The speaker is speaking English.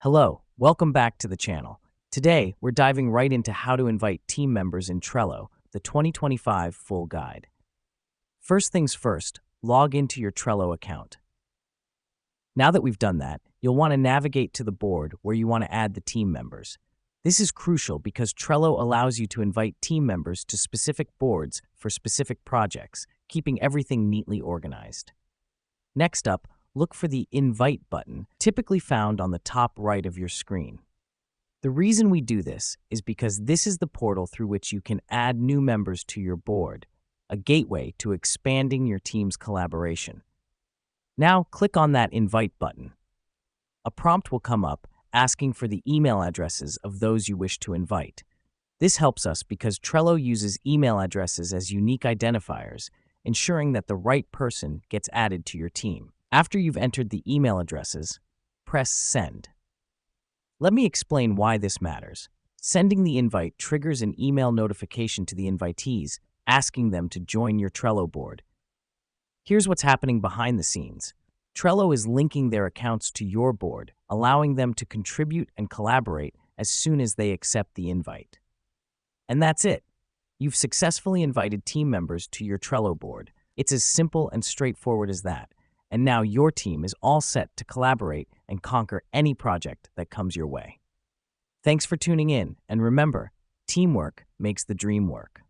Hello, welcome back to the channel. Today, we're diving right into how to invite team members in Trello, the 2025 full guide. First things first, log into your Trello account. Now that we've done that, you'll want to navigate to the board where you want to add the team members. This is crucial because Trello allows you to invite team members to specific boards for specific projects, keeping everything neatly organized. Next up, look for the Invite button, typically found on the top right of your screen. The reason we do this is because this is the portal through which you can add new members to your board, a gateway to expanding your team's collaboration. Now, click on that Invite button. A prompt will come up asking for the email addresses of those you wish to invite. This helps us because Trello uses email addresses as unique identifiers, ensuring that the right person gets added to your team. After you've entered the email addresses, press Send. Let me explain why this matters. Sending the invite triggers an email notification to the invitees, asking them to join your Trello board. Here's what's happening behind the scenes. Trello is linking their accounts to your board, allowing them to contribute and collaborate as soon as they accept the invite. And that's it. You've successfully invited team members to your Trello board. It's as simple and straightforward as that. And now your team is all set to collaborate and conquer any project that comes your way. Thanks for tuning in, and remember, teamwork makes the dream work.